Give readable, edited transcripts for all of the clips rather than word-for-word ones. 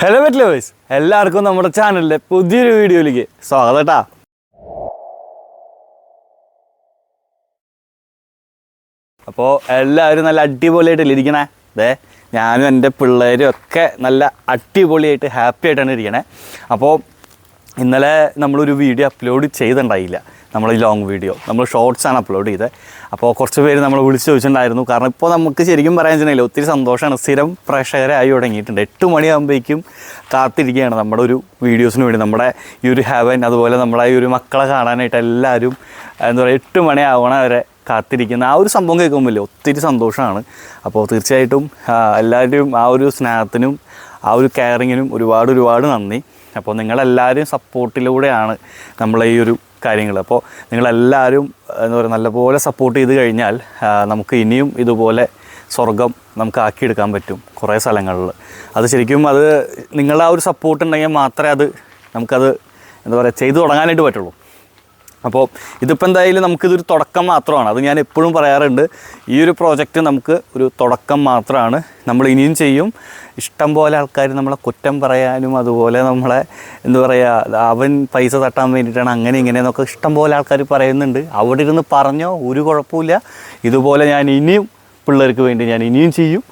Hello pet lovers, എല്ലാവർക്കും നമ്മുടെ ചാനലിലെ പുതിയൊരു വീഡിയോയിലേക്ക് സ്വാഗതം കേട്ടോ. അപ്പോൾ എല്ലാവരും നല്ല അടിപൊളിയായിട്ടല്ലേ ഇരിക്കണേ? അതെ, ഞാനും എൻ്റെ പിള്ളേരും ഒക്കെ നല്ല അടിപൊളിയായിട്ട് ഹാപ്പി ആയിട്ടാണ് ഇരിക്കണേ. അപ്പോൾ ഇന്നലെ നമ്മളൊരു വീഡിയോ അപ്ലോഡ് ചെയ്തിട്ടുണ്ടായില്ല, നമ്മൾ ലോങ് വീഡിയോ നമ്മൾ ഷോർട്സാണ് അപ്ലോഡ് ചെയ്തത്. അപ്പോൾ കുറച്ച് പേര് നമ്മൾ വിളിച്ച് ചോദിച്ചിട്ടുണ്ടായിരുന്നു. കാരണം ഇപ്പോൾ നമുക്ക് ശരിക്കും പറയാൻ വെച്ചിട്ടുണ്ടെങ്കിൽ ഒത്തിരി സന്തോഷമാണ്, സ്ഥിരം പ്രേക്ഷകരായി തുടങ്ങിയിട്ടുണ്ട്. 8 മണിയാകുമ്പോഴേക്കും കാത്തിരിക്കുകയാണ് നമ്മുടെ ഒരു വീഡിയോസിന് വേണ്ടി, നമ്മുടെ ഈ ഒരു ഹെവൻ, അതുപോലെ നമ്മുടെ ഈ ഒരു മക്കളെ കാണാനായിട്ട് എല്ലാവരും എന്താ പറയുക 8 മണിയാവണ വരെ കാത്തിരിക്കുന്ന ആ ഒരു സംഭവം കേൾക്കുമ്പോൾ ഒത്തിരി സന്തോഷമാണ്. അപ്പോൾ തീർച്ചയായിട്ടും എല്ലാവരും ആ ഒരു സ്നേഹത്തിനും ആ ഒരു കെയറിങ്ങിനും ഒരുപാട് നന്ദി. അപ്പോൾ നിങ്ങളെല്ലാവരും സപ്പോർട്ടിലൂടെയാണ് നമ്മളെ ഈ ഒരു കാര്യങ്ങൾ. അപ്പോൾ നിങ്ങളെല്ലാവരും എന്താ പറയുക നല്ലപോലെ സപ്പോർട്ട് ചെയ്ത് കഴിഞ്ഞാൽ നമുക്ക് ഇനിയും ഇതുപോലെ സ്വർഗം നമുക്ക് ആക്കിയെടുക്കാൻ പറ്റും കുറേ സ്ഥലങ്ങളിൽ. അത് ശരിക്കും അത് നിങ്ങളുടെ ആ ഒരു സപ്പോർട്ട് ഉണ്ടെങ്കിൽ മാത്രമേ അത് നമുക്കത് എന്താ പറയുക ചെയ്തു തുടങ്ങാനായിട്ട് പറ്റുള്ളൂ. അപ്പോൾ ഇതിപ്പോൾ എന്തായാലും നമുക്കിതൊരു തുടക്കം മാത്രമാണ്. അത് ഞാൻ എപ്പോഴും പറയാറുണ്ട്, ഈ ഒരു പ്രോജക്റ്റ് നമുക്ക് ഒരു തുടക്കം മാത്രമാണ്. നമ്മൾ ഇനിയും ചെയ്യും. ഇഷ്ടം പോലെ ആൾക്കാർ നമ്മളെ കുറ്റം പറയാനും അതുപോലെ നമ്മളെ എന്താ പറയുക അവൻ പൈസ തട്ടാൻ വേണ്ടിയിട്ടാണ് അങ്ങനെ ഇങ്ങനെയെന്നൊക്കെ ഇഷ്ടം പോലെ ആൾക്കാർ പറയുന്നുണ്ട്. അവിടെ ഇരുന്ന് പറഞ്ഞോ, ഒരു കുഴപ്പമില്ല. ഇതുപോലെ ഞാൻ ഇനിയും പിള്ളേർക്ക് വേണ്ടി ഞാൻ ഇനിയും ചെയ്യും.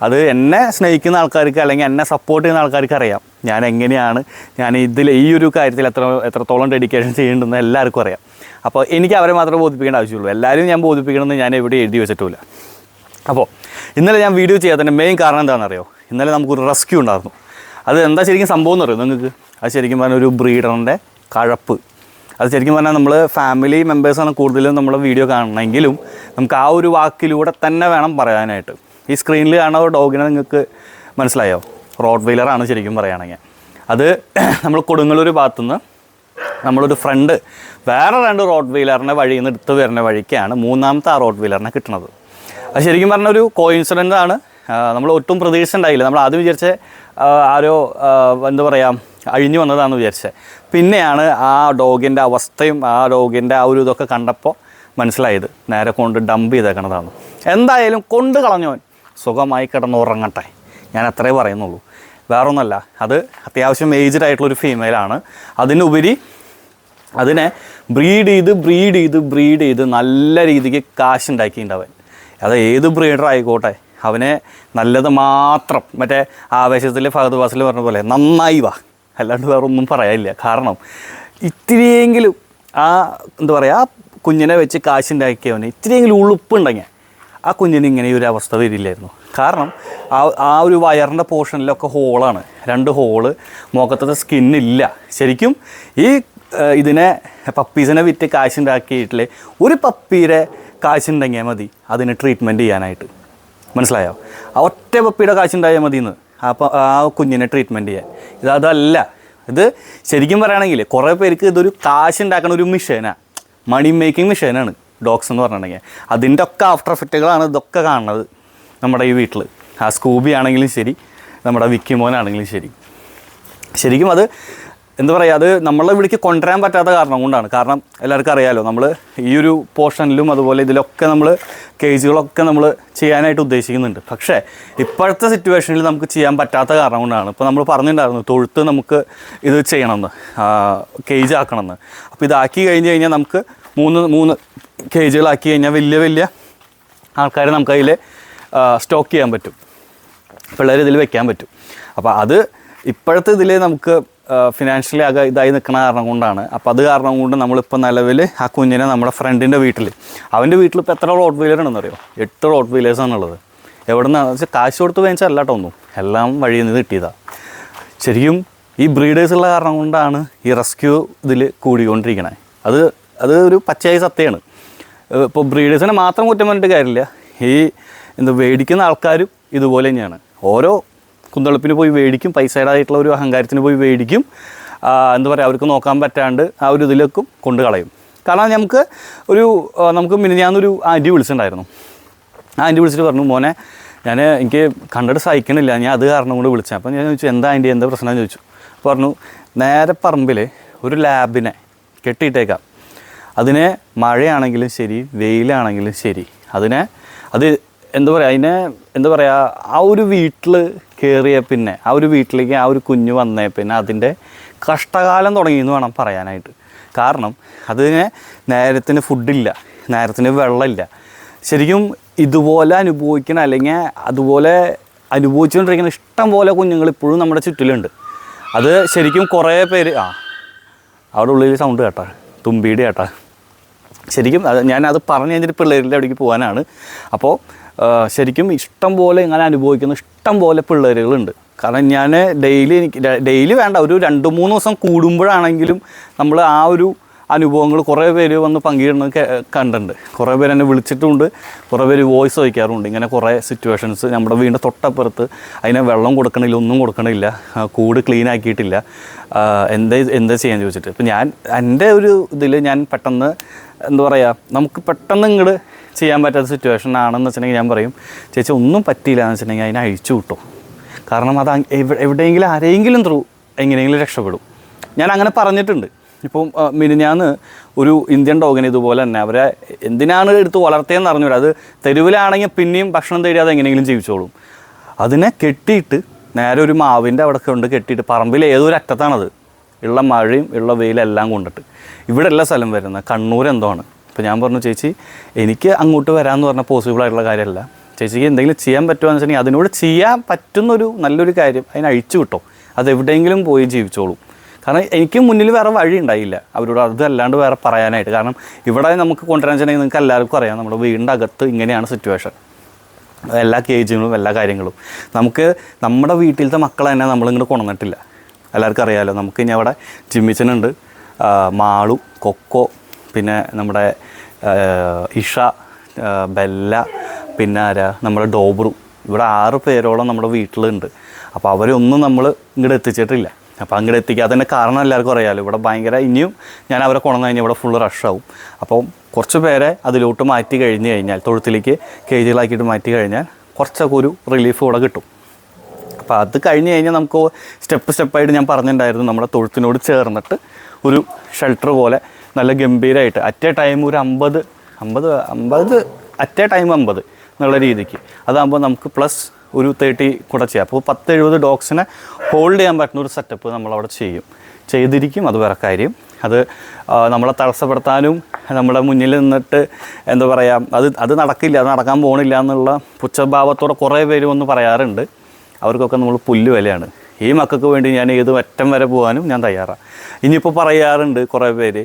അത് എന്നെ സ്നേഹിക്കുന്ന ആൾക്കാർക്ക് അല്ലെങ്കിൽ എന്നെ സപ്പോർട്ട് ചെയ്യുന്ന ആൾക്കാർക്ക് അറിയാം ഞാൻ എങ്ങനെയാണ്, ഞാൻ ഇതിൽ ഈ ഒരു കാര്യത്തിൽ എത്രത്തോളം ഡെഡിക്കേഷൻ ചെയ്യേണ്ടതെന്ന് എല്ലാവർക്കും അറിയാം. അപ്പോൾ എനിക്ക് അവരെ മാത്രമേ ബോധിപ്പിക്കേണ്ട ആവശ്യമുള്ളൂ. എല്ലാവരും ഞാൻ ബോധിപ്പിക്കണമെന്ന് ഞാൻ എവിടെ എഴുതി വെച്ചിട്ടില്ല. അപ്പോൾ ഇന്നലെ ഞാൻ വീഡിയോ ചെയ്യാത്തതിൻ്റെ മെയിൻ കാരണം എന്താണെന്നറിയോ? ഇന്നലെ നമുക്കൊരു റെസ്ക്യൂ ഉണ്ടായിരുന്നു. അത് എന്താ ശരിക്കും സംഭവം എന്ന് അറിയോ നിങ്ങൾക്ക്? അത് ശരിക്കും പറഞ്ഞാൽ ഒരു ബ്രീഡറിൻ്റെ കഴപ്പ്. അത് ശരിക്കും പറഞ്ഞാൽ നമ്മൾ ഫാമിലി മെമ്പേഴ്സാണ് കൂടുതലും നമ്മളെ വീഡിയോ കാണണമെങ്കിലും നമുക്ക് ആ ഒരു വാക്കിലൂടെ തന്നെ വേണം പറയാനായിട്ട്. ഈ സ്ക്രീനിൽ കാണുന്ന ഒരു ഡോഗിനെ നിങ്ങൾക്ക് മനസ്സിലായോ? റോഡ് വീലറാണ് ശരിക്കും പറയുകയാണെങ്കിൽ. അത് നമ്മൾ കൊടുങ്ങല്ലൂർ ഭാഗത്തുനിന്ന് നമ്മളൊരു ഫ്രണ്ട് വേറെ 2 റോഡ് വീലറിനെ വഴിയിൽ നിന്ന് എടുത്ത് വരുന്ന വഴിക്കാണ് 3ാമത്തെ ആ റോഡ് വീലറിനെ കിട്ടുന്നത്. അത് ശരിക്കും പറഞ്ഞൊരു കോയിൻസിഡൻ്റ് ആണ്. നമ്മൾ ഒട്ടും പ്രതീക്ഷ ഉണ്ടായില്ല. നമ്മൾ ആദ്യം വിചാരിച്ച ആരോ എന്താ പറയുക അഴിഞ്ഞു വന്നതാണെന്ന് വിചാരിച്ചത്. പിന്നെയാണ് ആ ഡോഗിൻ്റെ അവസ്ഥയും ആ ഡോഗിൻ്റെ ആ ഒരു ഇതൊക്കെ കണ്ടപ്പോൾ മനസ്സിലായത് നേരെ കൊണ്ട് ഡംപ് ചെയ്തേക്കണതാണ്. എന്തായാലും കൊണ്ട് കളഞ്ഞവൻ സുഖമായി കിടന്നുറങ്ങട്ടെ, ഞാൻ അത്രേ പറയുന്നുള്ളൂ. വേറൊന്നുമല്ല, അത് അത്യാവശ്യം ഏജ്ഡ് ആയിട്ടുള്ളൊരു ഫീമെയിലാണ്. അതിനുപരി അതിനെ ബ്രീഡ് ചെയ്ത് നല്ല രീതിക്ക് കാശുണ്ടാക്കിയിട്ടുണ്ടവൻ. അത് ഏത് ബ്രീഡർ ആയിക്കോട്ടെ, അവനെ നല്ലത് മാത്രം മറ്റേ ആവേശത്തിൽ ഫഹദ് ഫാസിൽ പറഞ്ഞ പോലെ നന്നായി വാ, അല്ലാണ്ട് വേറെ ഒന്നും പറയാനില്ല. കാരണം ഇത്തിരിയെങ്കിലും ആ എന്താ പറയുക ആ കുഞ്ഞിനെ വെച്ച് കാശുണ്ടാക്കിയവന് ഇത്തിരിയെങ്കിലും ഉളുപ്പുണ്ടെങ്കിൽ ആ കുഞ്ഞിന് ഇങ്ങനെ ഒരു അവസ്ഥ വരില്ലായിരുന്നു. കാരണം ആ ഒരു വയറിൻ്റെ പോർഷനിലൊക്കെ ഹോളാണ്, 2 ഹോള്, മുഖത്തത്തെ സ്കിന്നില്ല. ശരിക്കും ഈ ഇതിനെ പപ്പീസിനെ വിറ്റ് കാശുണ്ടാക്കിയിട്ടില്ലേ, ഒരു പപ്പീരെ കാശുണ്ടെങ്കിൽ മതി അതിന് ട്രീറ്റ്മെൻറ്റ് ചെയ്യാനായിട്ട്. മനസ്സിലായോ? ആ ഒറ്റ പപ്പിയുടെ കാശുണ്ടായാൽ മതി എന്ന് ആ കുഞ്ഞിനെ ട്രീറ്റ്മെൻറ്റ് ചെയ്യാൻ. അതല്ല, ഇത് ശരിക്കും പറയുകയാണെങ്കിൽ കുറേ പേർക്ക് ഇതൊരു കാശുണ്ടാക്കുന്ന ഒരു മിഷനാണ്, മണി മേക്കിംഗ് മിഷനാണ് ഡോഗ്സ് എന്ന് പറഞ്ഞിട്ടുണ്ടെങ്കിൽ. അതിൻ്റെ ഒക്കെ ആഫ്റ്റർ എഫക്റ്റുകളാണ് ഇതൊക്കെ കാണുന്നത് നമ്മുടെ ഈ വീട്ടിൽ. ആ സ്കൂബി ആണെങ്കിലും ശരി, നമ്മുടെ വിക്കി മോനാണെങ്കിലും ശരി. ശരിക്കും അത് എന്താ പറയുക, അത് നമ്മളെ ഇവിടേക്ക് കൊണ്ടുവരാൻ പറ്റാത്ത കാരണം കൊണ്ടാണ്. കാരണം എല്ലാവർക്കും അറിയാമല്ലോ, നമ്മൾ ഈ ഒരു പോർഷനിലും അതുപോലെ ഇതിലൊക്കെ നമ്മൾ കേജുകളൊക്കെ നമ്മൾ ചെയ്യാനായിട്ട് ഉദ്ദേശിക്കുന്നുണ്ട്. പക്ഷേ ഇപ്പോഴത്തെ സിറ്റുവേഷനിൽ നമുക്ക് ചെയ്യാൻ പറ്റാത്ത കാരണം കൊണ്ടാണ്. ഇപ്പോൾ നമ്മൾ പറഞ്ഞിട്ടുണ്ടായിരുന്നു തൊഴുത്ത് നമുക്ക് ഇത് ചെയ്യണമെന്ന്, കേജ് ആക്കണമെന്ന്. അപ്പോൾ ഇതാക്കി കഴിഞ്ഞ് നമുക്ക് 3 കേജുകളാക്കി കഴിഞ്ഞാൽ വലിയ ആൾക്കാരെ നമുക്ക് അതിൽ സ്റ്റോക്ക് ചെയ്യാൻ പറ്റും, പിള്ളേർ ഇതിൽ വെക്കാൻ പറ്റും. അപ്പോൾ അത് ഇപ്പോഴത്തെ ഇതിൽ നമുക്ക് ഫിനാൻഷ്യലി ഇതായി നിൽക്കുന്ന കാരണം കൊണ്ടാണ്. അപ്പോൾ അത് കാരണം കൊണ്ട് നമ്മളിപ്പോൾ നിലവിൽ ആ കുഞ്ഞിനെ നമ്മുടെ ഫ്രണ്ടിൻ്റെ വീട്ടിൽ, അവൻ്റെ വീട്ടിൽ ഇപ്പോൾ എത്ര റോഡ് വീലർ ഉണ്ടെന്നറിയോ? 8 റോഡ് വീലേഴ്സാണുള്ളത്. എവിടെ നിന്നാണെന്ന് വെച്ചാൽ കാശ് കൊടുത്ത് വാങ്ങിച്ചാൽ അല്ലാട്ടോ ഒന്നും, എല്ലാം വഴിയിൽ നിന്ന് കിട്ടിയതാണ്. ശരിക്കും ഈ ബ്രീഡേഴ്സുള്ള കാരണം കൊണ്ടാണ് ഈ റെസ്ക്യൂ ഇതിൽ കൂടിക്കൊണ്ടിരിക്കണേ. അത് ഒരു പച്ചയായ സത്യമാണ്. ഇപ്പോൾ ബ്രീഡേഴ്സിനെ മാത്രം കുറ്റം പറഞ്ഞിട്ട് കാര്യമില്ല, ഈ മേടിക്കുന്ന ആൾക്കാരും ഇതുപോലെ തന്നെയാണ്. ഓരോ കുന്തളിപ്പിന് പോയി മേടിക്കും, പൈസയുടേതായിട്ടുള്ള ഒരു അഹങ്കാരത്തിന് പോയി മേടിക്കും. എന്താ പറയുക, അവർക്ക് നോക്കാൻ പറ്റാണ്ട് ആ ഒരു ഇതിലേക്കും കൊണ്ട് കളയും. കാരണം നമുക്ക് മിനിഞ്ഞാന്നൊരു ആൻറ്റി വിളിച്ചിട്ടുണ്ടായിരുന്നു. ആ ആൻറ്റി വിളിച്ചിട്ട് പറഞ്ഞു, മോനെ എനിക്ക് കണ്ടിട്ട് സഹിക്കണില്ല, ഞാൻ അത് കാരണം കൊണ്ട് വിളിച്ചത്. അപ്പോൾ ഞാൻ ചോദിച്ചു, എന്താ ആൻറ്റി, എന്താ പ്രശ്നം എന്ന് ചോദിച്ചു. പറഞ്ഞു, നേരെ പറമ്പിൽ ഒരു ലാബിനെ കെട്ടിയിട്ടേക്കാം, അതിനെ മഴയാണെങ്കിലും ശരി വെയിലാണെങ്കിലും ശരി അത് എന്താ പറയുക അതിനെ എന്താ പറയുക ആ ഒരു വീട്ടിൽ കയറിയ പിന്നെ ആ ഒരു വീട്ടിലേക്ക് ആ ഒരു കുഞ്ഞ് വന്നേ പിന്നെ അതിൻ്റെ കഷ്ടകാലം തുടങ്ങിയെന്ന് വേണം പറയാനായിട്ട്. കാരണം അതിന് നേരത്തിന് ഫുഡില്ല, നേരത്തിന് വെള്ളമില്ല. ശരിക്കും ഇതുപോലെ അനുഭവിക്കണം അല്ലെങ്കിൽ അതുപോലെ അനുഭവിച്ചുകൊണ്ടിരിക്കുന്ന ഇഷ്ടം പോലെ കുഞ്ഞുങ്ങൾ ഇപ്പോഴും നമ്മുടെ ചുറ്റിലുണ്ട്. അത് ശരിക്കും കുറേ പേര് അവിടെ ഉള്ളിൽ സൗണ്ട് കേട്ടാ, തുമ്പിയുടെ കേട്ടാ. ശരിക്കും ഞാനത് പറഞ്ഞു കഴിഞ്ഞിട്ട് പിള്ളേരുടെ അവിടേക്ക് പോകാനാണ്. അപ്പോൾ ശരിക്കും ഇഷ്ടം പോലെ ഇങ്ങനെ അനുഭവിക്കുന്ന ഇഷ്ടം പോലെ പിള്ളേരുകളുണ്ട്. കാരണം ഞാൻ ഡെയിലി വേണ്ട, ഒരു 2-3 ദിവസം കൂടുമ്പോഴാണെങ്കിലും നമ്മൾ ആ ഒരു അനുഭവങ്ങൾ കുറേ പേര് വന്ന് പങ്കിടുന്നത് കണ്ടിട്ടുണ്ട്. കുറേ പേര് എന്നെ വിളിച്ചിട്ടുമുണ്ട്, കുറേ പേര് വോയിസ് വയ്ക്കാറുണ്ട്. ഇങ്ങനെ കുറേ സിറ്റുവേഷൻസ് നമ്മുടെ വീടിൻ്റെ തൊട്ടപ്പുറത്ത് അതിനെ വെള്ളം കൊടുക്കണില്ല, ഒന്നും കൊടുക്കണില്ല, കൂട് ക്ലീൻ ആക്കിയിട്ടില്ല, എന്താ ചെയ്യാൻ ചോദിച്ചിട്ട്. ഇപ്പം എൻ്റെ ഒരു ഇതിൽ ഞാൻ പെട്ടെന്ന് എന്താ പറയുക, നമുക്ക് പെട്ടെന്ന് ഇങ്ങോട്ട് ചെയ്യാൻ പറ്റാത്ത സിറ്റുവേഷൻ ആണെന്ന് വെച്ചിട്ടുണ്ടെങ്കിൽ ഞാൻ പറയും, ചേച്ചി ഒന്നും പറ്റിയില്ല എന്ന് വെച്ചിട്ടുണ്ടെങ്കിൽ അതിനെ അഴിച്ചു വിട്ടോ. കാരണം അത് എവിടെയെങ്കിലും ആരെങ്കിലും ത്രൂ എങ്ങനെയെങ്കിലും രക്ഷപ്പെടും. ഞാൻ അങ്ങനെ പറഞ്ഞിട്ടുണ്ട്. ഇപ്പം മിനിഞ്ഞാന്ന് ഒരു ഇന്ത്യൻ ഡോഗിനെ ഇതുപോലെ തന്നെ അവരെ എന്തിനാണ് എടുത്ത് വളർത്തിയെന്ന് അറിഞ്ഞൂടാ. അത് തെരുവിലാണെങ്കിൽ പിന്നെയും ഭക്ഷണം തേടി അത് എങ്ങനെയെങ്കിലും ജീവിച്ചോളും. അതിനെ കെട്ടിയിട്ട് നേരെ ഒരു മാവിൻ്റെ അവിടെ കൊണ്ട് കെട്ടിയിട്ട് പറമ്പിൽ ഏതൊരു അറ്റത്താണത്, ഉള്ള മഴയും ഉള്ള വെയിലെല്ലാം കൊണ്ടിട്ട്. ഇവിടെ എല്ലാ സ്ഥലം വരുന്നത് കണ്ണൂർ എന്തോ ആണ്. അപ്പോൾ ഞാൻ പറഞ്ഞു, ചേച്ചി എനിക്ക് അങ്ങോട്ട് വരാമെന്ന് പറഞ്ഞാൽ പോസിബിൾ ആയിട്ടുള്ള കാര്യമല്ല, ചേച്ചിക്ക് എന്തെങ്കിലും ചെയ്യാൻ പറ്റുമോ എന്ന് വെച്ചിട്ടുണ്ടെങ്കിൽ അതിനോട് ചെയ്യാൻ പറ്റുന്നൊരു നല്ലൊരു കാര്യം അതിനെ അഴിച്ചു വിട്ടോ, അത് എവിടെയെങ്കിലും പോയി ജീവിച്ചോളും. കാരണം എനിക്ക് മുന്നിൽ വേറെ വഴി ഉണ്ടായില്ല അവരോട് അതല്ലാണ്ട് വേറെ പറയാനായിട്ട്. കാരണം ഇവിടെ നമുക്ക് കൊണ്ടുവരാൻ വെച്ചിട്ടുണ്ടെങ്കിൽ നിങ്ങൾക്ക് എല്ലാവർക്കും അറിയാം, നമ്മുടെ വീടിൻ്റെ അകത്ത് ഇങ്ങനെയാണ് സിറ്റുവേഷൻ, എല്ലാ കേജുകളും എല്ലാ കാര്യങ്ങളും. നമുക്ക് നമ്മുടെ വീട്ടിലത്തെ മക്കളെ തന്നെ നമ്മളിങ്ങോട്ട് കൊണ്ടുവന്നിട്ടില്ല. എല്ലാവർക്കും അറിയാമല്ലോ, നമുക്ക് ഇനി അവിടെ ജിമ്മിച്ചനുണ്ട്, മാളു, കൊക്കോ, പിന്നെ നമ്മുടെ ഇഷ, ബെല്ല, പിന്നെ നമ്മുടെ ഡോബ്രു, ഇവിടെ 6 പേരോളം നമ്മുടെ വീട്ടിലുണ്ട്. അപ്പോൾ അവരൊന്നും നമ്മൾ ഇങ്ങോട്ട് എത്തിച്ചിട്ടില്ല. അപ്പോൾ അങ്ങോട്ട് എത്തിക്കാത്തതിൻ്റെ കാരണം എല്ലാവർക്കും അറിയാമല്ലോ, ഇവിടെ ഭയങ്കര ഇനിയും ഞാൻ അവരെ കൊണ്ടുവന്ന് കഴിഞ്ഞാൽ ഇവിടെ ഫുള്ള് റഷാവും. അപ്പോൾ കുറച്ച് പേരെ അതിലോട്ട് മാറ്റി കഴിഞ്ഞ് കഴിഞ്ഞാൽ, തൊഴുത്തിലേക്ക് കേജികളാക്കിയിട്ട് മാറ്റി കഴിഞ്ഞാൽ കുറച്ചൊക്കെ ഒരു റിലീഫ് ഇവിടെ കിട്ടും. അപ്പോൾ അത് കഴിഞ്ഞ് കഴിഞ്ഞാൽ നമുക്ക് സ്റ്റെപ്പായിട്ട് ഞാൻ പറഞ്ഞിട്ടുണ്ടായിരുന്നു, നമ്മുടെ തൊഴുത്തിനോട് ചേർന്നിട്ട് ഒരു ഷെൽട്ടർ പോലെ നല്ല ഗംഭീരമായിട്ട് അറ്റ് എ ടൈം ഒരു 50 അറ്റ് എ ടൈം 50 എന്നുള്ള രീതിക്ക് അതാകുമ്പോൾ നമുക്ക് പ്ലസ് ഒരു 30 കൂടെ ചെയ്യാം. അപ്പോൾ 10-70 ഡോഗ്സിനെ ഹോൾഡ് ചെയ്യാൻ പറ്റുന്ന ഒരു സെറ്റപ്പ് നമ്മളവിടെ ചെയ്തിരിക്കും. അത് വേറെ കാര്യം. അത് നമ്മളെ തടസ്സപ്പെടുത്താനും നമ്മുടെ മുന്നിൽ നിന്നിട്ട് എന്താ പറയുക, അത് നടക്കില്ല, അത് നടക്കാൻ പോകണില്ല എന്നുള്ള പുച്ഛഭാവത്തോടെ കുറേ പേര് വന്ന് പറയാറുണ്ട്. അവർക്കൊക്കെ നമ്മൾ പുല്ല് വിലയാണ്. ഈ മക്കൾക്ക് വേണ്ടി ഞാൻ ഏത് അറ്റം വരെ പോകാനും ഞാൻ തയ്യാറാണ്. ഇനിയിപ്പോൾ പറയാറുണ്ട് കുറേ പേര്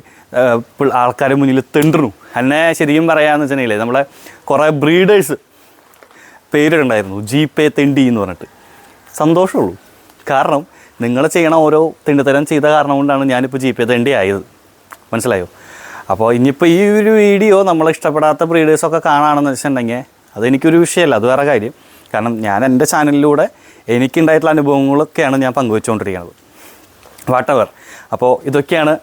ആൾക്കാരെ മുന്നിൽ തെണ്ടു. എന്നെ ശരിക്കും പറയാമെന്ന് വെച്ചിട്ടുണ്ടെങ്കിൽ നമ്മളെ കുറേ ബ്രീഡേഴ്സ് പേരുണ്ടായിരുന്നു, ജീപ്പേ തെണ്ടി എന്ന് പറഞ്ഞിട്ട്. സന്തോഷമുള്ളൂ. കാരണം നിങ്ങൾ ചെയ്യണ ഓരോ തെണ്ടിത്തരം ചെയ്ത കാരണം കൊണ്ടാണ് ഞാനിപ്പോൾ ജീപ്പേ തെണ്ടി ആയത്. മനസ്സിലായോ? അപ്പോൾ ഇനിയിപ്പോൾ ഈ ഒരു വീഡിയോ നമ്മളെ ഇഷ്ടപ്പെടാത്ത ബ്രീഡേഴ്സൊക്കെ കാണുകയാണെന്ന് വെച്ചിട്ടുണ്ടെങ്കിൽ അതെനിക്കൊരു വിഷയമല്ല, അത് വേറെ കാര്യം. കാരണം ഞാൻ എൻ്റെ ചാനലിലൂടെ എനിക്കുണ്ടായിട്ടുള്ള അനുഭവങ്ങളൊക്കെയാണ് ഞാൻ പങ്കുവെച്ചുകൊണ്ടിരിക്കുന്നത്. വാട്ടവർ. അപ്പോൾ ഇതൊക്കെയാണ്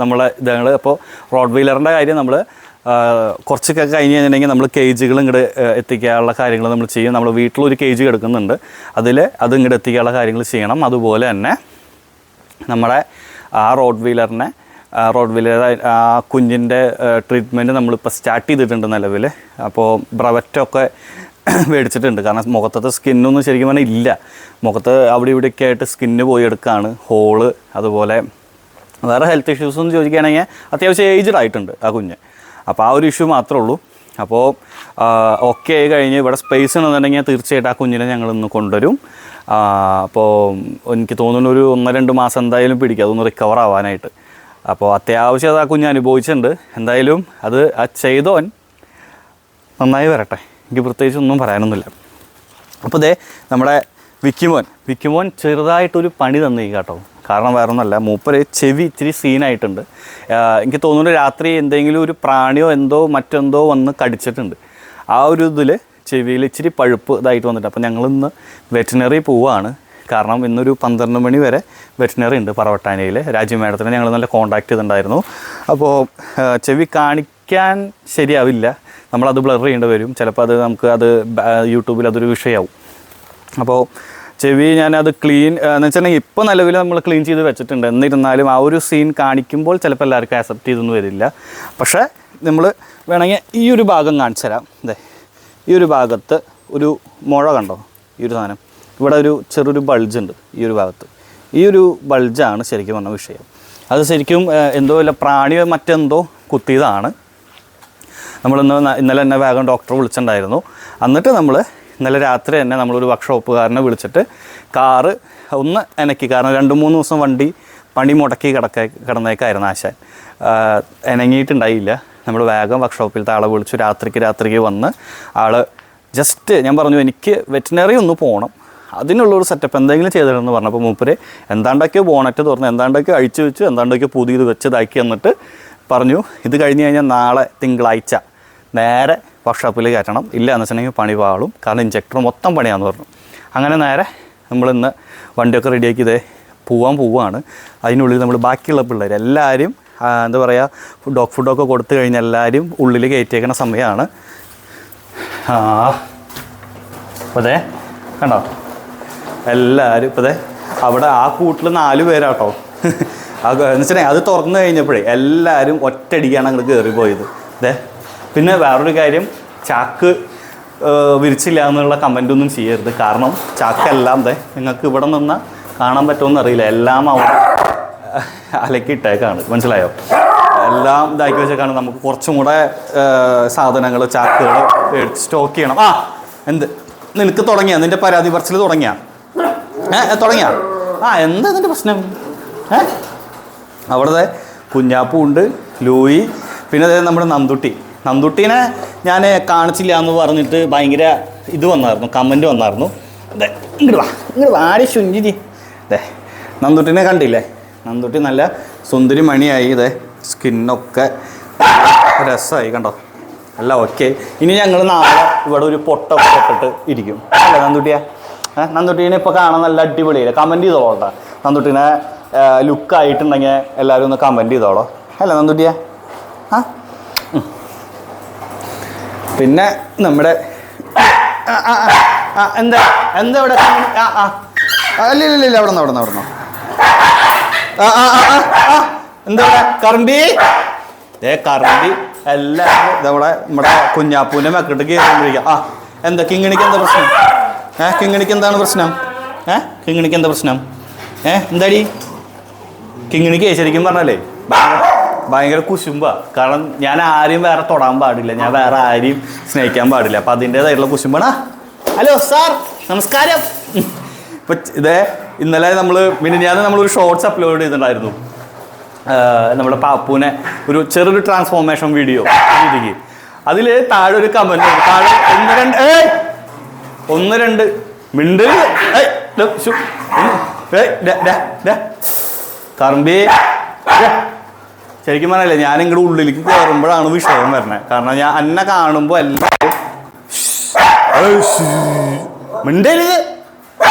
നമ്മളെ ഇതങ്ങൾ. അപ്പോൾ റോഡ് വീലറിൻ്റെ കാര്യം നമ്മൾ കുറച്ചൊക്കെ കഴിഞ്ഞ് കഴിഞ്ഞിട്ടുണ്ടെങ്കിൽ നമ്മൾ കേജുകൾ ഇങ്ങോട്ട് എത്തിക്കാനുള്ള കാര്യങ്ങൾ നമ്മൾ ചെയ്യും. നമ്മൾ വീട്ടിലൊരു കേജ് കിടക്കുന്നുണ്ട്, അത് ഇങ്ങോട്ട് എത്തിക്കാനുള്ള കാര്യങ്ങൾ ചെയ്യണം. അതുപോലെ തന്നെ നമ്മുടെ ആ റോഡ് വീലർ ആ കുഞ്ഞിൻ്റെ ട്രീറ്റ്മെൻറ്റ് നമ്മളിപ്പോൾ സ്റ്റാർട്ട് ചെയ്തിട്ടുണ്ട് നിലവിൽ. അപ്പോൾ ബ്രവറ്റൊക്കെ മേടിച്ചിട്ടുണ്ട്. കാരണം മുഖത്തത്തെ സ്കിന്നൊന്നും ശരിക്കും പറഞ്ഞാൽ ഇല്ല. മുഖത്ത് അവിടെ ഇവിടെയൊക്കെ ആയിട്ട് സ്കിന്ന് പോയി എടുക്കുകയാണ്, ഹോള്. അതുപോലെ വേറെ ഹെൽത്ത് ഇഷ്യൂസൊന്നും ചോദിക്കുകയാണെങ്കിൽ അത്യാവശ്യം ഏജ്ഡ് ആയിട്ടുണ്ട് ആ കുഞ്ഞ്. അപ്പോൾ ആ ഒരു ഇഷ്യൂ മാത്രമേ ഉള്ളൂ. അപ്പോൾ ഓക്കെ ആയി കഴിഞ്ഞ് ഇവിടെ സ്പേസ് ഉണ്ടെന്നുണ്ടെങ്കിൽ തീർച്ചയായിട്ടും ആ കുഞ്ഞിനെ ഞങ്ങളിന്ന് കൊണ്ടുവരും. അപ്പോൾ എനിക്ക് തോന്നുന്നു ഒരു 1-2 മാസം എന്തായാലും പിടിക്കും അതൊന്ന് റിക്കവർ ആവാനായിട്ട്. അപ്പോൾ അത്യാവശ്യം അത് ആ കുഞ്ഞ് അനുഭവിച്ചിട്ടുണ്ട്. എന്തായാലും അത് ആ ചെയ്തോൻ നന്നായി വരട്ടെ. എനിക്ക് പ്രത്യേകിച്ച് ഒന്നും പറയാനൊന്നുമില്ല. അപ്പോൾ ദേ നമ്മുടെ വിക്കിമോൻ ചെറുതായിട്ടൊരു പണി തന്നീ കേട്ടോ. കാരണം വേറെ ഒന്നുമല്ല, മൂപ്പര് ചെവി ഇച്ചിരി സീനായിട്ടുണ്ട്. എനിക്ക് തോന്നുന്നു രാത്രി എന്തെങ്കിലും ഒരു പ്രാണിയോ മറ്റെന്തോ വന്ന് കടിച്ചിട്ടുണ്ട്. ആ ഒരു ഇതിൽ ചെവിയിൽ ഇച്ചിരി പഴുപ്പ് ഇതായിട്ട് വന്നിട്ട്. അപ്പോൾ ഞങ്ങളിന്ന് വെറ്റിനറി പോവുകയാണ്. കാരണം ഇന്നൊരു 12 മണി വരെ വെറ്റിനറി ഉണ്ട് പറവട്ടാനിയിൽ. രാജി മാഡത്തിനെ ഞങ്ങൾ നല്ല കോൺടാക്ട് ചെയ്തിട്ടുണ്ടായിരുന്നു. അപ്പോൾ ചെവി കാണിക്കാൻ ശരിയാവില്ല, നമ്മളത് ബ്ലർ ചെയ്യേണ്ടി വരും. ചിലപ്പോൾ നമുക്ക് യൂട്യൂബിൽ അതൊരു വിഷയമാവും. അപ്പോൾ ചെവി ഞാനത് ക്ലീൻ എന്ന് വെച്ചിട്ടുണ്ടെങ്കിൽ ഇപ്പോൾ നിലവിൽ നമ്മൾ ക്ലീൻ ചെയ്ത് വെച്ചിട്ടുണ്ട്. എന്നിരുന്നാലും ആ ഒരു സീൻ കാണിക്കുമ്പോൾ ചിലപ്പോൾ എല്ലാവർക്കും ആക്സെപ്റ്റ് ചെയ്തൊന്നും വരില്ല. പക്ഷേ നമ്മൾ വേണമെങ്കിൽ ഈ ഒരു ഭാഗം കാണിച്ചു തരാം. അതെ, ഈ ഒരു ഭാഗത്ത് ഒരു മുഴ കണ്ടോ, ഈ ഒരു സാധനം ഇവിടെ ഒരു ചെറിയൊരു ബൾജ് ഉണ്ട് ഈ ഒരു ഭാഗത്ത്. ഈ ഒരു ബൾജാണ് ശരിക്കും പറഞ്ഞ വിഷയം. അത് ശരിക്കും എന്തോ ഇല്ല പ്രാണി മറ്റെന്തോ കുത്തിയതാണ്. ഇന്നലെ തന്നെ വേഗം ഡോക്ടറെ വിളിച്ചിട്ടുണ്ടായിരുന്നു. എന്നിട്ട് ഇന്നലെ രാത്രി തന്നെ നമ്മളൊരു വർക്ക്ഷോപ്പുകാരനെ വിളിച്ചിട്ട് കാറ് ഒന്ന് എനക്കി, കാരണം 2-3 ദിവസം വണ്ടി പണി മുടക്കി കിടന്നേക്കായിരുന്നു ആശാൻ, എനങ്ങിയിട്ടുണ്ടായില്ല. നമ്മൾ വേഗം വർക്ക്ഷോപ്പിലത്തെ ആളെ വിളിച്ചു, രാത്രിക്ക് വന്ന് ആൾ ജസ്റ്റ് ഞാൻ പറഞ്ഞു എനിക്ക് വെറ്റിനറി ഒന്ന് പോകണം, അതിനുള്ളൊരു സെറ്റപ്പ് എന്തെങ്കിലും ചെയ്തിരുന്നു പറഞ്ഞപ്പോൾ മൂപ്പര് എന്താണ്ടൊക്കെയോ ബോണറ്റ് തുറന്ന് എന്താണ്ടൊക്കെയോ അഴിച്ചു വെച്ചു, എന്താണ്ടൊക്കെയോ പുതിയത് വെച്ചതാക്കി എന്നിട്ട് പറഞ്ഞു ഇത് കഴിഞ്ഞ് കഴിഞ്ഞാൽ നാളെ തിങ്കളാഴ്ച നേരെ വർക്ക്ഷോപ്പിൽ കയറ്റണം, ഇല്ല എന്ന് വെച്ചിട്ടുണ്ടെങ്കിൽ പണി പാളും, കാരണം ഇഞ്ചക്ടർ മൊത്തം പണിയാണെന്ന് പറഞ്ഞു. അങ്ങനെ നേരെ നമ്മളിന്ന് വണ്ടിയൊക്കെ റെഡിയാക്കി ഇതേ പോവാണ്. അതിനുള്ളിൽ നമ്മൾ ബാക്കിയുള്ള പിള്ളേർ എല്ലാവരും എന്താ പറയുക ഡോഗ് ഫുഡൊക്കെ കൊടുത്തു കഴിഞ്ഞാൽ എല്ലാവരും ഉള്ളിൽ കയറ്റിയേക്കുന്ന സമയമാണ്. അപ്പോൾ അതെ കണ്ടോ എല്ലാവരും ഇപ്പോൾ അവിടെ ആ കൂട്ടിൽ 4 പേരാട്ടോ. എന്ന് വെച്ചിട്ടുണ്ടെങ്കിൽ അത് തുറന്നു കഴിഞ്ഞപ്പോഴേ എല്ലാവരും ഒറ്റയടിക്കാണ് അങ്ങോട്ട് കയറി പോയത്. പിന്നെ വേറൊരു കാര്യം, ചാക്ക് വിരിച്ചില്ല എന്നുള്ള കമൻ്റൊന്നും ചെയ്യരുത്. കാരണം ചാക്കെല്ലാം നിങ്ങൾക്ക് ഇവിടെ നിന്ന് കാണാൻ പറ്റുമെന്ന് അറിയില്ല, എല്ലാം അവിടെ അലക്കിയിട്ടേക്കാണ്, മനസ്സിലായോ? എല്ലാം ഇതാക്കി വെച്ചേക്കാണ്. നമുക്ക് കുറച്ചും കൂടെ സാധനങ്ങൾ ചാക്കുകൾ സ്റ്റോക്ക് ചെയ്യണം. നിനക്ക് തുടങ്ങിയാ നിൻ്റെ പരാതി പറച്ചിൽ തുടങ്ങിയാ എന്താ നിൻ്റെ പ്രശ്നം? അവിടുത്തെ കുഞ്ഞാപ്പൂ ഉണ്ട്, ലൂയി, പിന്നെ നമ്മുടെ നന്ദുട്ടീനെ ഞാൻ കാണിച്ചില്ല എന്ന് പറഞ്ഞിട്ട് ഭയങ്കര ഇത് വന്നായിരുന്നു, കമൻറ്റ് വന്നായിരുന്നു. ഇങ്ങോട്ട് ആര് ശുഞ്ചിരി നന്ദുട്ടീനെ കണ്ടില്ലേ? നന്ദുട്ടി നല്ല സുന്ദരി മണിയായി, സ്കിന്നൊക്കെ രസമായി കണ്ടോ, എല്ലാം ഓക്കെ. ഇനി ഞങ്ങൾ നാളെ ഇവിടെ ഒരു പൊട്ടൊക്കെ പൊട്ടിട്ട് ഇരിക്കും അല്ലേ നന്ദുട്ടിയാ? നന്ദുട്ടീനെ ഇപ്പോൾ കാണാൻ നല്ല അടിപൊളിയില്ല, കമൻറ്റ് ചെയ്തോളൂ കേട്ടോ. നന്ദുട്ടീനെ ലുക്കായിട്ടുണ്ടെങ്കിൽ എല്ലാവരും ഒന്ന് കമൻറ്റ് ചെയ്തോളോ അല്ലേ നന്ദുട്ടിയാ? പിന്നെ നമ്മുടെ എന്താ ഇവിടെ ഇല്ല അവിടെ നിന്നോ എന്താ കറണ്ടി കറണ്ടി എല്ലാവരും ഇതവിടെ നമ്മുടെ കുഞ്ഞാപ്പൂൻ്റെ മെക്കിട്ട് കയറിക്കൊണ്ടിരിക്കുക. എന്താ കിങ്ങിണിക്ക് എന്താ പ്രശ്നം? കിങ്ങിണിക്ക് എന്താണ് പ്രശ്നം? കിങ്ങിണിക്ക് എന്താ പ്രശ്നം? എന്താടി കിങ്ങിണിക്ക് ശരിക്കും പറഞ്ഞാലേ ഭയങ്കര കുശുമ്പാ. കാരണം ഞാൻ ആരെയും വേറെ തൊടാൻ പാടില്ല, ഞാൻ വേറെ ആരെയും സ്നേഹിക്കാൻ പാടില്ല. അപ്പം അതിൻ്റേതായിട്ടുള്ള കുശുമ്പാണ്. ഹലോ സാർ നമസ്കാരം. ഇപ്പം ഇന്നലെ നമ്മളൊരു ഷോർട്സ് അപ്ലോഡ് ചെയ്തിട്ടുണ്ടായിരുന്നു, നമ്മുടെ പാപ്പൂനെ ഒരു ചെറിയൊരു ട്രാൻസ്ഫോർമേഷൻ വീഡിയോ രീതിക്ക്. അതിൽ താഴെ ഒരു കമൻറ്റ്, താഴെ 1-2 മിണ്ട് കറമ്പി. ശരിക്കും പറഞ്ഞല്ലേ ഞാൻ ഇങ്ങോട്ട് ഉള്ളിലേക്ക് കയറുമ്പോഴാണ് വിഷയം വരുന്നത്. കാരണം ഞാൻ എന്നെ കാണുമ്പോൾ എല്ലാവരും മിണ്ടരുത്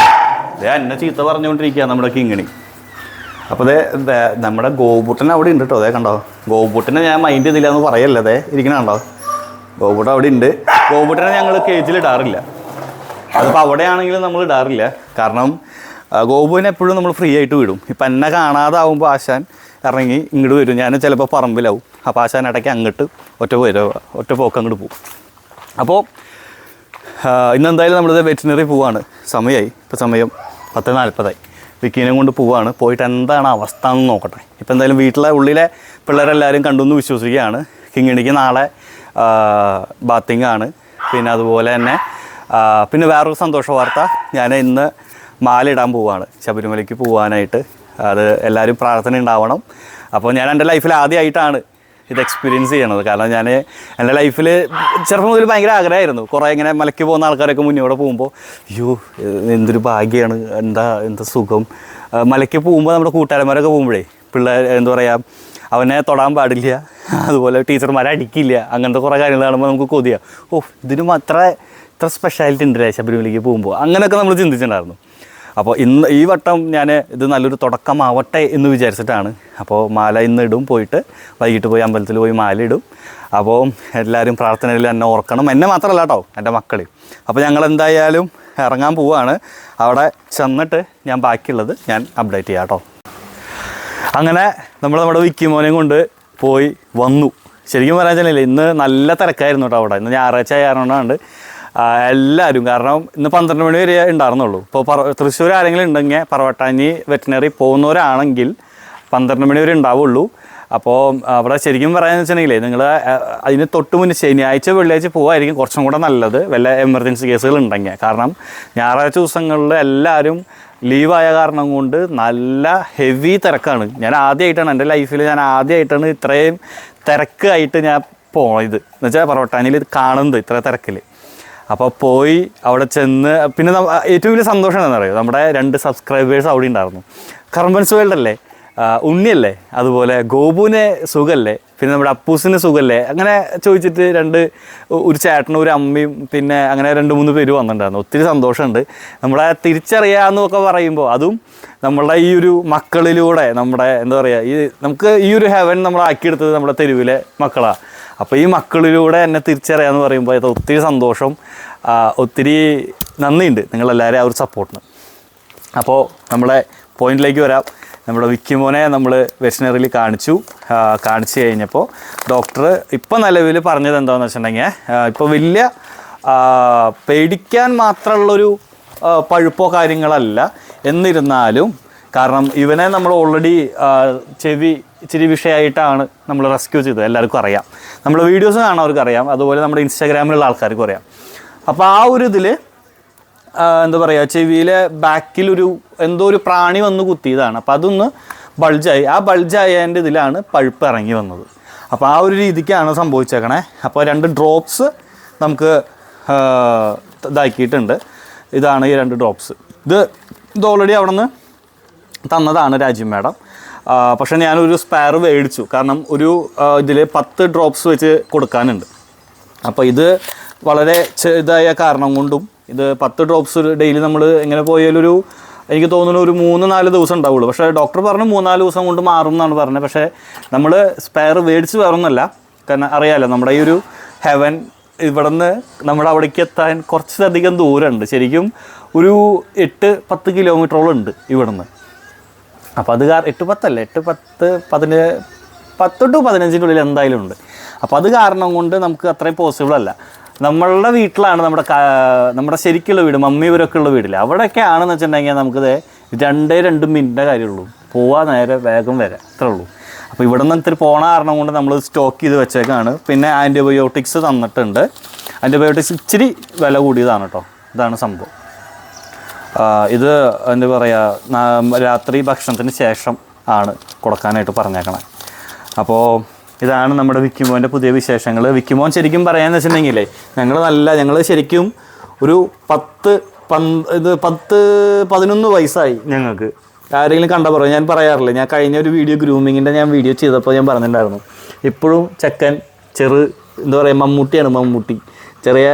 എന്നെ ചീത്ത പറഞ്ഞുകൊണ്ടിരിക്കുക നമ്മുടെ കിങ്ങിണി. അപ്പോൾ നമ്മുടെ ഗോപുട്ടൻ അവിടെ ഉണ്ട് കേട്ടോ. കണ്ടോ ഗോപുട്ടനെ ഞാൻ മൈൻഡ് ചെയ്തില്ല എന്ന് പറയല്ലേ, ഇരിക്കണുണ്ടോ ഗോപുട്ടൻ അവിടെ ഉണ്ട്. ഗോപുട്ടനെ ഞങ്ങൾ കേജിൽ ഇടാറില്ല, അതിപ്പോൾ അവിടെയാണെങ്കിലും നമ്മൾ ഇടാറില്ല. കാരണം ഗോപുവിനെ എപ്പോഴും നമ്മൾ ഫ്രീ ആയിട്ട് വിടും. ഇപ്പം എന്നെ കാണാതാവുമ്പോൾ ആശാൻ ഇറങ്ങി ഇങ്ങോട്ട് വരും, ഞാൻ ചിലപ്പോൾ പറമ്പിലാവും. അപ്പോൾ ആശാൻ ഇടയ്ക്ക് അങ്ങോട്ട് ഒറ്റ പോക്ക് അങ്ങോട്ട് പോകും. അപ്പോൾ ഇന്നെന്തായാലും നമ്മളിത് വെറ്റിനറി പോവാണ്. സമയമായി, ഇപ്പോൾ സമയം 10:40. വിക്കീനെ കൊണ്ട് പോവാണ്. പോയിട്ട് എന്താണ് അവസ്ഥ എന്ന് നോക്കട്ടെ. ഇപ്പോൾ എന്തായാലും വീട്ടിലെ ഉള്ളിലെ പിള്ളേരെല്ലാവരും കണ്ടെന്ന് വിശ്വസിക്കുകയാണ്. കിങ്ങിണിക്ക് നാളെ ബാത്തിങ് ആണ്. പിന്നെ അതുപോലെ തന്നെ പിന്നെ വേറൊരു സന്തോഷ വാർത്ത, ഞാൻ ഇന്ന് മാലയിടാൻ പോവുകയാണ് ശബരിമലയ്ക്ക് പോകാനായിട്ട്. അത് എല്ലാവരും പ്രാർത്ഥന ഉണ്ടാവണം. അപ്പോൾ ഞാൻ എൻ്റെ ലൈഫിൽ ആദ്യമായിട്ടാണ് ഇത് എക്സ്പീരിയൻസ് ചെയ്യണത്. കാരണം ഞാൻ എൻ്റെ ലൈഫിൽ ചെറുപ്പം മുതൽ ഭയങ്കര ആഗ്രഹമായിരുന്നു. കുറേ ഇങ്ങനെ മലയ്ക്ക് പോകുന്ന ആൾക്കാരൊക്കെ മുന്നോടെ പോകുമ്പോൾ അയ്യോ എന്തൊരു ഭാഗ്യമാണ്, എന്താ സുഖം. മലയ്ക്ക് പോകുമ്പോൾ നമ്മുടെ കൂട്ടുകാരന്മാരൊക്കെ പോകുമ്പോഴേ പിള്ളേർ എന്താ പറയുക അവനെ തൊടാൻ പാടില്ല, അതുപോലെ ടീച്ചർമാരെ അടിക്കില്ല, അങ്ങനത്തെ കുറേ കാര്യങ്ങൾ കാണുമ്പോൾ നമുക്ക് കൊതിയാണ്. ഇതിനും ഇത്ര സ്പെഷ്യാലിറ്റി ഉണ്ടല്ലേ ശബരിമലയ്ക്ക് പോകുമ്പോൾ, അങ്ങനെയൊക്കെ നമ്മൾ ചിന്തിച്ചിട്ടുണ്ടായിരുന്നു. അപ്പോൾ ഈ വട്ടം ഞാൻ ഇത് നല്ലൊരു തുടക്കമാവട്ടെ എന്ന് വിചാരിച്ചിട്ടാണ്. അപ്പോൾ മാല ഇന്ന് ഇടും, പോയിട്ട് വൈകിട്ട് പോയി അമ്പലത്തിൽ പോയി മാല ഇടും. അപ്പോൾ എല്ലാവരും പ്രാർത്ഥനയിൽ എന്നെ ഓർക്കണം, എന്നെ മാത്രമല്ല കേട്ടോ എൻ്റെ മക്കളെയും. അപ്പോൾ ഞങ്ങൾ എന്തായാലും ഇറങ്ങാൻ പോവുകയാണ്. അവിടെ ചെന്നിട്ട് ഞാൻ ബാക്കിയുള്ളത് ഞാൻ അപ്ഡേറ്റ് ചെയ്യാം കേട്ടോ. അങ്ങനെ നമ്മുടെ വിക്കി മോനെയും കൊണ്ട് പോയി വന്നു. ശരിക്കും പറയാൻ വെച്ചാൽ ഇന്ന് നല്ല തിരക്കായിരുന്നു കേട്ടോ അവിടെ. ഇന്ന് ഞായറാഴ്ച ആയതുകൊണ്ടാണ് എല്ലാവരും, കാരണം ഇന്ന് 12 മണി വരെ ഉണ്ടായിരുന്നുള്ളൂ. ഇപ്പോൾ തൃശ്ശൂർ ആരെങ്കിലും ഉണ്ടെങ്കിൽ പറവട്ടാനി വെറ്റിനറി പോകുന്നവരാണെങ്കിൽ 12 മണി വരെ ഉണ്ടാവുള്ളൂ. അപ്പോൾ അവിടെ ശരിക്കും പറയാമെന്ന് വെച്ചിട്ടുണ്ടെങ്കിൽ നിങ്ങൾ അതിന് തൊട്ട് മുന്നേ ശനിയാഴ്ച വെള്ളിയാഴ്ച പോകുമായിരിക്കും കുറച്ചും കൂടെ നല്ലത്, വല്ല എമർജൻസി കേസുകൾ ഉണ്ടെങ്കിൽ. കാരണം ഞായറാഴ്ച ദിവസങ്ങളിൽ എല്ലാവരും ലീവായ കാരണം കൊണ്ട് നല്ല ഹെവി തിരക്കാണ്. ഞാൻ ആദ്യമായിട്ടാണ് എൻ്റെ ലൈഫിൽ ഇത്രയും തിരക്കായിട്ട് ഞാൻ പോയത് എന്ന് വെച്ചാൽ പറവട്ടാനിയിൽ ഇത് കാണുന്നത് ഇത്ര തിരക്കിൽ. അപ്പോൾ പോയി അവിടെ ചെന്ന് പിന്നെ ഏറ്റവും വലിയ സന്തോഷം എന്താണെന്ന് അറിയുമോ, നമ്മുടെ 2 സബ്സ്ക്രൈബേഴ്സ് അവിടെ ഉണ്ടായിരുന്നു. കർമ്മൻസ് വേൾഡ് അല്ലേ, ഉണ്ണിയല്ലേ, അതുപോലെ ഗോപുവിന് സുഖമല്ലേ, പിന്നെ നമ്മുടെ അപ്പൂസിന് സുഖമല്ലേ, അങ്ങനെ ചോദിച്ചിട്ട് ഒരു ചേട്ടനും ഒരു അമ്മയും പിന്നെ അങ്ങനെ 2-3 പേര് വന്നിട്ടുണ്ടായിരുന്നു. ഒത്തിരി സന്തോഷമുണ്ട്. നമ്മളെ തിരിച്ചറിയാമെന്നൊക്കെ പറയുമ്പോൾ അതും നമ്മളുടെ ഈ ഒരു മക്കളിലൂടെ നമ്മുടെ എന്താ പറയുക, നമുക്ക് ഈ ഒരു ഹെവൻ നമ്മളാക്കിയെടുത്തത് നമ്മുടെ തെരുവിലെ മക്കളാണ്. അപ്പോൾ ഈ മക്കളിലൂടെ എന്നെ തിരിച്ചറിയാമെന്ന് പറയുമ്പോൾ അത് ഒത്തിരി സന്തോഷം, ഒത്തിരി നന്ദിയുണ്ട് നിങ്ങളെല്ലാവരും ആ ഒരു സപ്പോർട്ടിന്. അപ്പോൾ നമ്മളെ പോയിന്റിലേക്ക് വരാം. നമ്മുടെ വിക്കിമോനെ നമ്മൾ വെറ്റിനറിയിൽ കാണിച്ചു കഴിഞ്ഞപ്പോൾ ഡോക്ടർ ഇപ്പോൾ നിലവിൽ പറഞ്ഞത് എന്താണെന്ന് വെച്ചിട്ടുണ്ടെങ്കിൽ, ഇപ്പോൾ വലിയ പേടിക്കാൻ മാത്രമുള്ളൊരു പഴുപ്പോ കാര്യങ്ങളല്ല. എന്നിരുന്നാലും കാരണം ഇവനെ നമ്മൾ ഓൾറെഡി ചെവി ഇച്ചിരി വിഷയമായിട്ടാണ് നമ്മൾ റെസ്ക്യൂ ചെയ്തത്, എല്ലാവർക്കും അറിയാം. നമ്മൾ വീഡിയോസ് കാണാനവർക്ക് അറിയാം, അതുപോലെ നമ്മുടെ ഇൻസ്റ്റാഗ്രാമിലുള്ള ആൾക്കാർക്കും അറിയാം. അപ്പോൾ ആ ഒരു ഇതിൽ എന്താ പറയുക, ചെവിയിലെ ബാക്കിലൊരു എന്തോ ഒരു പ്രാണി വന്ന് കുത്തിയതാണ്. അപ്പോൾ അതൊന്ന് ബൾജായി, ആ ബൾജായതിൻ്റെ ഇതിലാണ് പഴുപ്പ് ഇറങ്ങി വന്നത്. അപ്പോൾ ആ ഒരു രീതിക്കാണ് സംഭവിച്ചേക്കണേ. അപ്പോൾ 2 ഡ്രോപ്സ് നമുക്ക് ഇതാക്കിയിട്ടുണ്ട്. ഇതാണ് ഈ 2 ഡ്രോപ്സ്. ഇത് ഓൾറെഡി അവിടെ നിന്ന് തന്നതാണ് രാജി മാഡം. പക്ഷേ ഞാനൊരു സ്പെയർ മേടിച്ചു, കാരണം ഒരു ഇതിൽ 10 ഡ്രോപ്സ് വെച്ച് കൊടുക്കാനുണ്ട്. അപ്പോൾ ഇത് വളരെ ചെറുതായ കാരണം കൊണ്ടും ഇത് 10 ഡ്രോപ്സ് ഡെയിലി നമ്മൾ എങ്ങനെ പോയാലൊരു എനിക്ക് തോന്നുന്നു ഒരു 3-4 ദിവസം ഉണ്ടാവുള്ളൂ. പക്ഷേ ഡോക്ടർ പറഞ്ഞു 3-4 ദിവസം കൊണ്ട് മാറും എന്നാണ് പറഞ്ഞത്. പക്ഷേ നമ്മൾ സ്പെയർ മേടിച്ച് വേറൊന്നുമല്ല, കാരണം അറിയാമല്ലോ നമ്മുടെ ഈ ഒരു ഹെവൻ ഇവിടെ നിന്ന് നമ്മുടെ അവിടേക്ക് എത്താൻ കുറച്ചധികം ദൂരമുണ്ട്. ശരിക്കും ഒരു 8-10 കിലോമീറ്ററോളം ഉണ്ട് ഇവിടെ നിന്ന്. അപ്പോൾ അത് 8-10 10 to 15 ഉള്ളിൽ എന്തായാലും ഉണ്ട്. അപ്പോൾ അത് കാരണം കൊണ്ട് നമുക്ക് അത്രയും പോസിബിൾ അല്ല. നമ്മളുടെ വീട്ടിലാണ് നമ്മുടെ ശരിക്കുള്ള വീട്, മമ്മി ഇവരൊക്കെ ഉള്ള വീട്ടിൽ, അവിടെയൊക്കെ ആണെന്ന് വെച്ചിട്ടുണ്ടെങ്കിൽ നമുക്കിത് 2 മിനിറ്റിൻ്റെ കാര്യമുള്ളൂ, പോവാൻ നേരെ വേഗം വരാം, അത്രേ ഉള്ളൂ. അപ്പോൾ ഇവിടെ നിന്ന് ഇത്തിരി പോണ കാരണം കൊണ്ട് നമ്മൾ സ്റ്റോക്ക് ചെയ്ത് വെച്ചേക്കാണ്. പിന്നെ ആൻറ്റിബയോട്ടിക്സ് തന്നിട്ടുണ്ട്. ആൻറ്റിബയോട്ടിക്സ് ഇച്ചിരി വില കൂടിയതാണ് കേട്ടോ. ഇതാണ് സംഭവം. ഇത് എന്താ പറയുക, രാത്രി ഭക്ഷണത്തിന് ശേഷം ആണ് കൊടുക്കാനായിട്ട് പറഞ്ഞേക്കണം. അപ്പോൾ ഇതാണ് നമ്മുടെ വിക്കിമോൻ്റെ പുതിയ വിശേഷങ്ങൾ. വിക്കിമോൻ ശരിക്കും പറയാമെന്ന് വെച്ചിട്ടുണ്ടെങ്കിലേ ഞങ്ങൾ ശരിക്കും ഒരു 10-11 വയസ്സായി ഞങ്ങൾക്ക്. ആരെങ്കിലും കണ്ട പറയും, ഞാൻ പറയാറില്ല, ഞാൻ കഴിഞ്ഞ ഒരു വീഡിയോ ഗ്രൂമിങ്ങിൻ്റെ വീഡിയോ ചെയ്തപ്പോൾ ഞാൻ പറഞ്ഞിട്ടുണ്ടായിരുന്നു, ഇപ്പോഴും ചെക്കൻ എന്താ പറയുക, മമ്മൂട്ടി ചെറിയ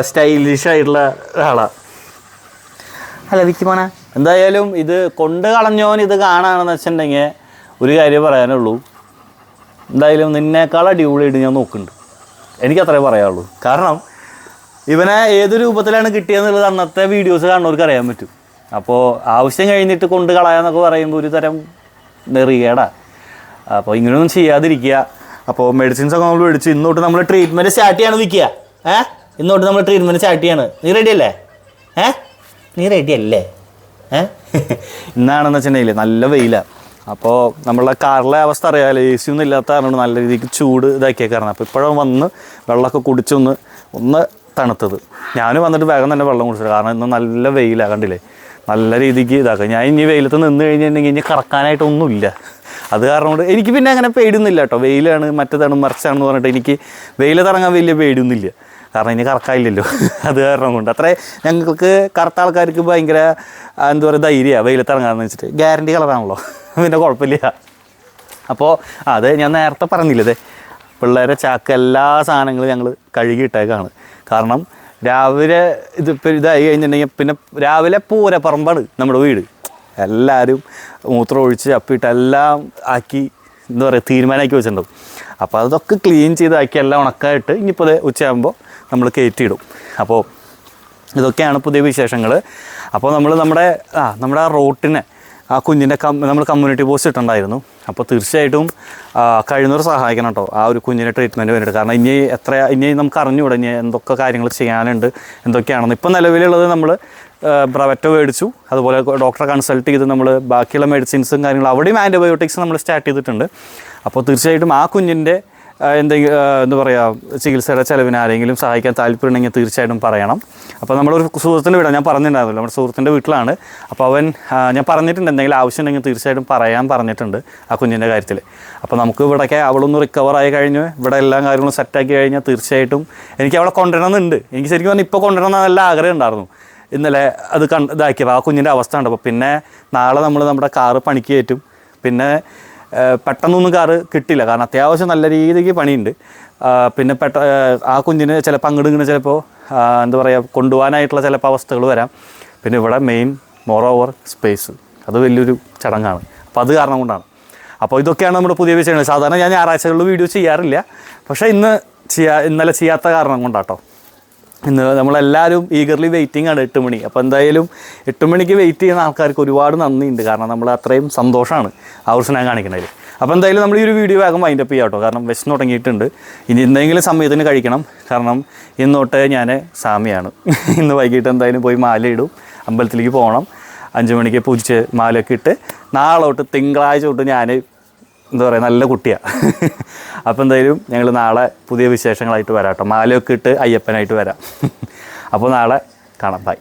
സ്റ്റൈലിഷ് ആയിട്ടുള്ള ആളാണ്. അല്ല വിക്കിമോന, എന്തായാലും ഇത് കൊണ്ട് കളഞ്ഞോൻ ഇത് കാണുകയാണെന്ന് വെച്ചിട്ടുണ്ടെങ്കിൽ ഒരു കാര്യം പറയാനുള്ളൂ, എന്തായാലും നിന്നേക്കാൾ അടിപൊളിയായിട്ട് ഞാൻ നോക്കുന്നുണ്ട്, എനിക്കത്രേ പറയാനുള്ളൂ. കാരണം ഇവനെ ഏത് രൂപത്തിലാണ് കിട്ടിയതെന്നുള്ളത് അന്നത്തെ വീഡിയോസ് കാണുന്നവർക്ക് അറിയാൻ പറ്റും. അപ്പോൾ ആവശ്യം കഴിഞ്ഞിട്ട് കൊണ്ട് കളയാന്നൊക്കെ പറയുമ്പോൾ ഒരു തരം നെറികേടാ. അപ്പോൾ ഇങ്ങനെയൊന്നും ചെയ്യാതിരിക്കുക. അപ്പോൾ മെഡിസിൻസൊക്കെ നമ്മൾ മേടിച്ച് ഇന്നോട്ട് നമ്മൾ ട്രീറ്റ്മെൻറ്റ് സ്റ്റാർട്ട് ചെയ്യാണ് വിൽക്കുക. ഇന്നോട്ട് നമ്മൾ ട്രീറ്റ്മെൻറ്റ് സ്റ്റാർട്ട് ചെയ്യാണ്. നീ റെഡി അല്ലേ? നീ റെഡി അല്ലേ? ഇന്നാണെന്ന് വെച്ചിട്ടുണ്ടെങ്കിൽ നല്ല വെയിലാണ്. അപ്പോൾ നമ്മളെ കാറിലെ അവസ്ഥ അറിയാമല്ലോ, AC ഒന്നും ഇല്ലാത്ത കാരണം നല്ല രീതിക്ക് ചൂട് ഇതാക്കിയേക്കാരണം. അപ്പോൾ ഇപ്പോഴും വന്ന് വെള്ളമൊക്കെ കുടിച്ചൊന്ന് തണുത്തത്. ഞാനും വന്നിട്ട് വേഗം തന്നെ വെള്ളം കുടിച്ചത്, കാരണം ഇന്ന് നല്ല വെയിലാണ്, കണ്ടില്ലേ, നല്ല രീതിക്ക് ഇതാക്കുക. ഞാൻ ഇനി വെയിലത്ത് നിന്ന് കഴിഞ്ഞിട്ടുണ്ടെങ്കിൽ ഇനി കറക്കാനായിട്ടൊന്നുമില്ല. അത് കാരണം കൊണ്ട് എനിക്ക് പിന്നെ അങ്ങനെ പേടിയൊന്നുമില്ല കേട്ടോ. വെയിലാണ് മറ്റേതാണ് മറിച്ചാണെന്ന് പറഞ്ഞിട്ട് എനിക്ക് വെയിലത്തിറങ്ങാൻ വലിയ പേടിയൊന്നുമില്ല, കാരണം ഇനി കറക്കാനില്ലല്ലോ. അത് കാരണം കൊണ്ട് അത്രേ ഞങ്ങൾക്ക് കറുത്ത ആൾക്കാർക്ക് ഭയങ്കര എന്താ പറയുക ധൈര്യമാണ് വെയിലത്തിറങ്ങാമെന്ന് വെച്ചിട്ട്. ഗ്യാരണ്ടി കളറാണല്ലോ, പിന്നെ കുഴപ്പമില്ല. അപ്പോൾ അത് ഞാൻ നേരത്തെ പറഞ്ഞില്ലേ, പിള്ളേരെ ചാക്ക് എല്ലാ സാധനങ്ങളും ഞങ്ങൾ കഴുകിയിട്ടേക്കാണ്. കാരണം രാവിലെ ഇതിപ്പോൾ ഇതായി കഴിഞ്ഞിട്ടുണ്ടെങ്കിൽ പിന്നെ രാവിലെ പൂരപ്പറമ്പാണ് നമ്മുടെ വീട്. എല്ലാവരും മൂത്രം ഒഴിച്ച് അപ്പിയിട്ട് എല്ലാം ആക്കി എന്താ പറയുക തീരുമാനമാക്കി വെച്ചിട്ടുണ്ടാവും. അപ്പോൾ അതൊക്കെ ക്ലീൻ ചെയ്താക്കി എല്ലാം ഉണക്കായിട്ട് ഇനിയിപ്പോൾ ഉച്ചയാകുമ്പോൾ നമ്മൾ കയറ്റിയിടും. അപ്പോൾ ഇതൊക്കെയാണ് പുതിയ വിശേഷങ്ങൾ. അപ്പോൾ നമ്മൾ നമ്മുടെ ആ റോട്ടിനെ ആ കുഞ്ഞിൻ്റെ നമ്മൾ കമ്മ്യൂണിറ്റി പോസ്റ്റ് ഇട്ടുണ്ടായിരുന്നു. അപ്പോൾ തീർച്ചയായിട്ടും കഴിയുന്നവർ സഹായിക്കണം കേട്ടോ ആ ഒരു കുഞ്ഞിൻ്റെ ട്രീറ്റ്മെൻറ്റ് വേണ്ടിയിട്ട്. കാരണം ഇനി നമുക്ക് അറിഞ്ഞുകൂടെ ഇനി എന്തൊക്കെ കാര്യങ്ങൾ ചെയ്യാനുണ്ട് എന്തൊക്കെയാണെന്ന്. ഇപ്പോൾ നിലവിലുള്ളത് നമ്മൾ ബ്രവറ്റോ മേടിച്ചു, അതുപോലെ ഡോക്ടറെ കൺസൾട്ട് ചെയ്ത് നമ്മൾ ബാക്കിയുള്ള മെഡിസിൻസും കാര്യങ്ങളും അവിടെയും ആൻറ്റിബയോട്ടിക്സ് നമ്മൾ സ്റ്റാർട്ട് ചെയ്തിട്ടുണ്ട്. അപ്പോൾ തീർച്ചയായിട്ടും ആ കുഞ്ഞിൻ്റെ എന്തെങ്കിലും എന്താ പറയുക ചികിത്സയുടെ ചിലവിന് ആരെങ്കിലും സഹായിക്കാൻ താല്പര്യമുണ്ടെങ്കിൽ തീർച്ചയായിട്ടും പറയണം. അപ്പോൾ നമ്മളൊരു സുഹൃത്തിൻ്റെ വീടാണ്, ഞാൻ പറഞ്ഞിട്ടുണ്ടായിരുന്നല്ലോ നമ്മുടെ സുഹൃത്തിൻ്റെ വീട്ടിലാണ്. അപ്പോൾ അവൻ ഞാൻ പറഞ്ഞിട്ടുണ്ട് എന്തെങ്കിലും ആവശ്യമുണ്ടെങ്കിൽ തീർച്ചയായിട്ടും പറയാൻ പറഞ്ഞിട്ടുണ്ട് ആ കുഞ്ഞിൻ്റെ കാര്യത്തിൽ. അപ്പോൾ നമുക്ക് ഇവിടെയൊക്കെ അവളൊന്ന് റിക്കവറായി കഴിഞ്ഞ് ഇവിടെ എല്ലാ കാര്യങ്ങളും സെറ്റാക്കി കഴിഞ്ഞാൽ തീർച്ചയായിട്ടും എനിക്ക് അവളെ കൊണ്ടുവരണമെന്നുണ്ട്. എനിക്ക് ശരിക്കും പറഞ്ഞാൽ ഇപ്പോൾ കൊണ്ടുവരണം നല്ല ആഗ്രഹം ഉണ്ടായിരുന്നു. ഇന്നലെ അത് ഇതാക്കിയപ്പോൾ ആ കുഞ്ഞിൻ്റെ അവസ്ഥ കണ്ടപ്പോൾ പിന്നെ നാളെ നമ്മൾ നമ്മുടെ കാറ് പണിക്ക് കയറ്റും. പിന്നെ പെട്ടെന്നൊന്നും കാറ് കിട്ടില്ല, കാരണം അത്യാവശ്യം നല്ല രീതിക്ക് പണിയുണ്ട്. പിന്നെ ആ കുഞ്ഞിന് ചിലപ്പോൾ അങ്ങോട്ട് ചിലപ്പോൾ എന്താ പറയുക കൊണ്ടുപോകാനായിട്ടുള്ള ചിലപ്പോൾ അവസ്ഥകൾ വരാം. പിന്നെ ഇവിടെ മെയിൻ മോറോവർ സ്പേസ് അത് വലിയൊരു ചടങ്ങാണ്. അപ്പോൾ അത് കാരണം കൊണ്ടാണ്. അപ്പോൾ ഇതൊക്കെയാണ് നമ്മുടെ പുതിയ വിഷയങ്ങൾ. സാധാരണ ഞാൻ ഞായറാഴ്ചകളിൽ വീഡിയോ ചെയ്യാറില്ല, പക്ഷേ ഇന്നലെ ചെയ്യാത്ത കാരണം കൊണ്ടാട്ടോ. ഇന്ന് നമ്മളെല്ലാവരും ഈഗർലി വെയിറ്റിംഗ് ആണ് 8 മണി. അപ്പോൾ എന്തായാലും 8 മണിക്ക് വെയിറ്റ് ചെയ്യുന്ന ആൾക്കാർക്ക് ഒരുപാട് നന്ദിയുണ്ട്, കാരണം നമ്മൾ അത്രയും സന്തോഷമാണ് ആ ഒരു സ്നേഹം കാണിക്കുന്നതിൽ. അപ്പോൾ എന്തായാലും നമ്മൾ ഈ ഒരു വീഡിയോ വേഗം വൈൻഡപ്പ് ചെയ്യാം കേട്ടോ, കാരണം വിശന്ന് തുടങ്ങിയിട്ടുണ്ട്. ഇനി എന്തെങ്കിലും സമയത്തിന് കഴിക്കണം, കാരണം ഇന്നോട്ട് ഞാൻ സാമിയാണ്. ഇന്ന് വൈകിട്ട് എന്തായാലും പോയി മാലയിടും, അമ്പലത്തിലേക്ക് പോകണം. 5 മണിക്ക് പൂജിച്ച് മാലയൊക്കെ ഇട്ട് നാളെ തൊട്ട് തിങ്കളാഴ്ച തൊട്ട് ഞാൻ എന്താ പറയുക നല്ല കുട്ടിയാണ്. അപ്പോൾ എന്തായാലും ഞങ്ങൾ നാളെ പുതിയ വിശേഷങ്ങളായിട്ട് വരാം കേട്ടോ. മാലയൊക്കെ ഇട്ട് അയ്യപ്പനായിട്ട് വരാം. അപ്പോൾ നാളെ കാണാം. ബൈ.